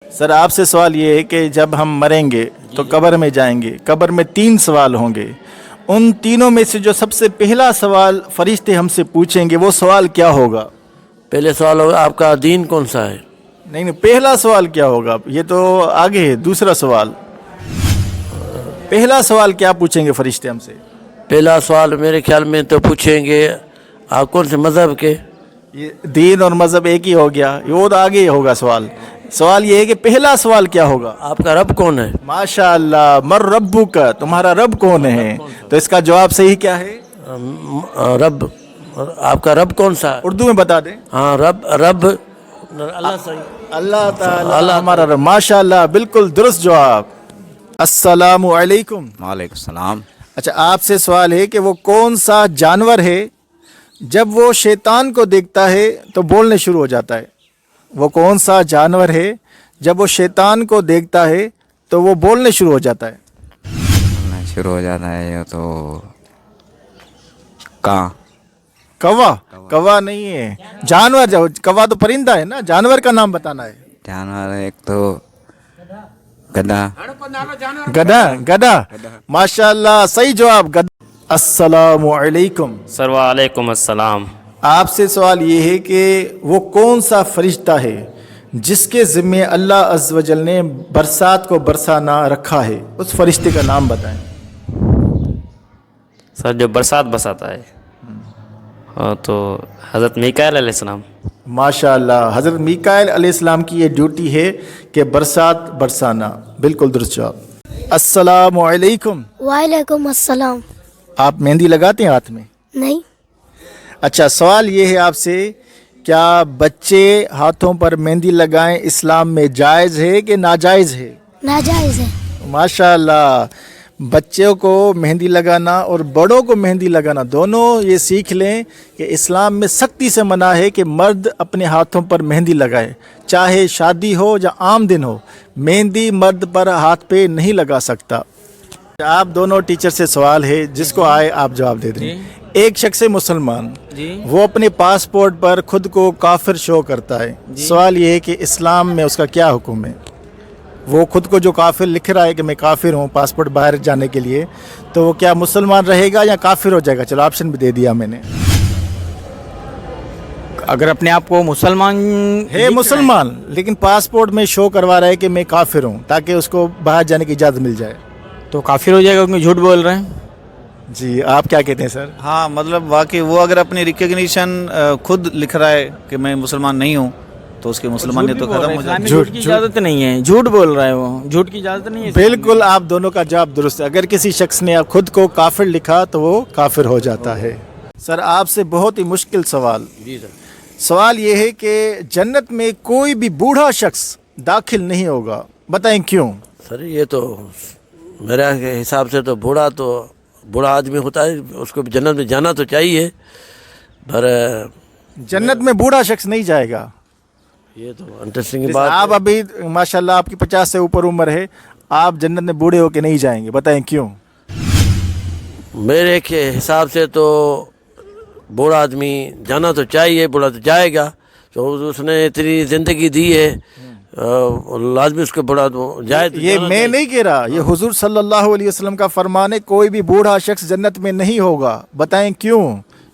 سر آپ سے سوال یہ ہے کہ جب ہم مریں گے تو قبر میں جائیں گے، قبر میں 3 سوال ہوں گے، ان تینوں میں سے جو سب سے پہلا سوال فرشتے ہم سے پوچھیں گے وہ سوال کیا ہوگا؟ پہلے سوال ہوگا آپ کا دین کون سا ہے؟ نہیں، پہلا سوال کیا ہوگا؟ یہ تو آگے ہے دوسرا سوال۔ پہلا سوال کیا پوچھیں گے فرشتے ہم سے؟ پہلا سوال میرے خیال میں تو پوچھیں گے آپ کون سے مذہب کے؟ یہ دین اور مذہب ایک ہی ہو گیا، یہ تو آگے ہوگا سوال۔ سوال یہ ہے کہ پہلا سوال کیا ہوگا؟ آپ کا رب کون ہے؟ ماشاء اللہ، مر ربو کا، تمہارا رب کون ہے؟ تو اس کا جواب صحیح کیا ہے؟ رب، آپ کا رب کون سا ہے؟ اردو میں بتا دیں۔ ہاں رب اللہ صحیح، اللہ تعالی ہمارا رب۔ ماشاء اللہ، بالکل درست جواب۔ السلام علیکم۔ وعلیکم السلام۔ اچھا، آپ سے سوال ہے کہ وہ کون سا جانور ہے جب وہ شیطان کو دیکھتا ہے تو بولنے شروع ہو جاتا ہے؟ وہ کون سا جانور ہے جب وہ شیطان کو دیکھتا ہے تو وہ بولنے شروع ہو جاتا ہے؟ شروع ہو جاتا ہے یہ تو کاں۔ کوا؟ کوا نہیں ہے، جانور۔ کوا تو پرندہ ہے نا، جانور کا نام بتانا ہے۔ جانور ایک تو گدھا۔ گدھا؟ گدھا، ماشاء اللہ صحیح جواب، گدھا۔ السلام علیکم۔ سر وعلیکم السلام۔ آپ سے سوال یہ ہے کہ وہ کون سا فرشتہ ہے جس کے ذمے اللہ عز و جل نے برسات کو برسانا رکھا ہے؟ اس فرشتے کا نام بتائیں۔ سر جو برسات برساتا ہے تو حضرت میکائیل علیہ السلام۔ ماشاء اللہ، حضرت میکائیل علیہ السلام کی یہ ڈیوٹی ہے کہ برسات برسانا۔ بالکل درست جواب۔ السلام علیکم۔ وعلیکم السلام۔ آپ مہندی لگاتے ہیں ہاتھ میں؟ نہیں۔ اچھا، سوال یہ ہے آپ سے، کیا بچے ہاتھوں پر مہندی لگائیں اسلام میں جائز ہے کہ ناجائز ہے؟ ناجائز ہے۔ ماشاء اللہ، بچوں کو مہندی لگانا اور بڑوں کو مہندی لگانا دونوں یہ سیکھ لیں کہ اسلام میں سختی سے منع ہے کہ مرد اپنے ہاتھوں پر مہندی لگائے، چاہے شادی ہو یا عام دن ہو، مہندی مرد پر ہاتھ پہ نہیں لگا سکتا۔ آپ دونوں ٹیچر سے سوال ہے، جس کو آئے آپ جواب دے دیں۔ ایک شخص مسلمان، وہ اپنے پاسپورٹ پر خود کو کافر شو کرتا ہے، سوال یہ ہے کہ اسلام میں اس کا کیا حکم ہے؟ وہ خود کو جو کافر لکھ رہا ہے کہ میں کافر ہوں پاسپورٹ باہر جانے کے لیے، تو وہ کیا مسلمان رہے گا یا کافر ہو جائے گا؟ چلو آپشن بھی دے دیا میں نے۔ اگر اپنے آپ کو مسلمان ہے مسلمان لیکن پاسپورٹ میں شو کروا رہا ہے کہ میں کافر ہوں تاکہ اس کو باہر جانے کی اجازت مل جائے، تو کافر ہو جائے گا کیونکہ جھوٹ بول رہے ہیں۔ جی آپ کیا کہتے ہیں سر؟ ہاں مطلب واقعی وہ اگر اپنی ریکگنیشن خود لکھ رہا ہے کہ میں مسلمان نہیں ہوں تو اس کی مسلمانیت تو ختم ہو جاتی ہے۔ جھوٹ کی اجازت نہیں ہے، جھوٹ بول رہا ہے، وہ جھوٹ کی اجازت نہیں ہے۔ بالکل، آپ دونوں کا جواب درست ہے۔ اگر کسی شخص نے خود کو کافر لکھا تو وہ کافر ہو جاتا ہے۔ سر آپ سے بہت ہی مشکل سوال۔ سوال یہ ہے کہ جنت میں کوئی بھی بوڑھا شخص داخل نہیں ہوگا، بتائیں کیوں؟ سر یہ تو میرے حساب سے تو بوڑھا آدمی ہوتا ہے، اس کو جنت میں جانا تو چاہیے، پر جنت میں بوڑھا شخص نہیں جائے گا۔ یہ تو انٹرسٹنگ بات آپ ابھی ماشاءاللہ آپ کی 50 سے اوپر عمر ہے، آپ جنت میں بوڑھے ہو کے نہیں جائیں گے، بتائیں کیوں؟ میرے حساب سے تو بوڑھا آدمی جانا تو چاہیے، بوڑھا تو جائے گا، تو اس نے اتنی زندگی دی ہے، لازمی اس کو بوڑھا جائے۔ یہ میں نہیں کہہ رہا، یہ حضور صلی اللہ علیہ وسلم کا فرمان ہے، کوئی بھی بوڑھا شخص جنت میں نہیں ہوگا، بتائیں کیوں؟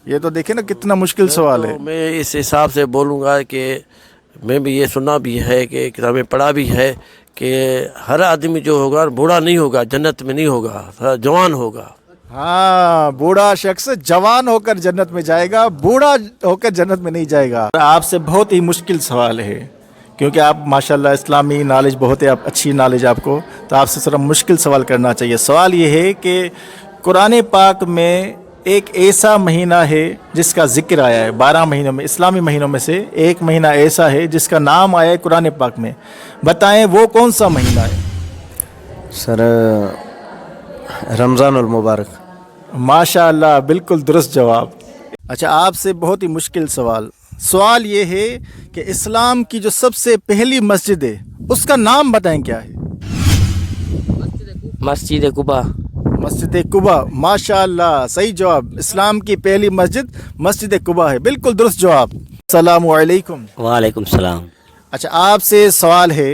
یہ تو دیکھیں نا کتنا مشکل سوال ہے۔ میں اس حساب سے بولوں گا کہ میں بھی یہ سنا بھی ہے کہ کتابیں پڑھا بھی ہے کہ ہر آدمی جو ہوگا بوڑھا نہیں ہوگا، جنت میں نہیں ہوگا، جوان ہوگا۔ ہاں، بوڑھا شخص جوان ہو کر جنت میں جائے گا، بوڑھا ہو کر جنت میں نہیں جائے گا۔ آپ سے بہت ہی مشکل سوال ہے کیونکہ آپ ماشاءاللہ اسلامی نالج بہت ہے، اچھی نالج آپ کو، تو آپ سے ذرا مشکل سوال کرنا چاہیے۔ سوال یہ ہے کہ قرآن پاک میں ایک ایسا مہینہ ہے جس کا ذکر آیا ہے 12 مہینوں میں، اسلامی مہینوں میں سے ایک مہینہ ایسا ہے جس کا نام آیا ہے قرآن پاک میں، بتائیں وہ کون سا مہینہ ہے؟ سر رمضان المبارک۔ ماشاء اللہ، بالکل درست جواب۔ اچھا، آپ سے بہت ہی مشکل سوال۔ سوال یہ ہے کہ اسلام کی جو سب سے پہلی مسجد ہے اس کا نام بتائیں کیا ہے؟ مسجد قباء۔ مسجد قباء، ماشاء اللہ صحیح جواب۔ اسلام کی پہلی مسجد مسجد قباء ہے، بالکل درست جواب۔ السلام علیکم۔ وعلیکم السلام۔ اچھا، آپ سے سوال ہے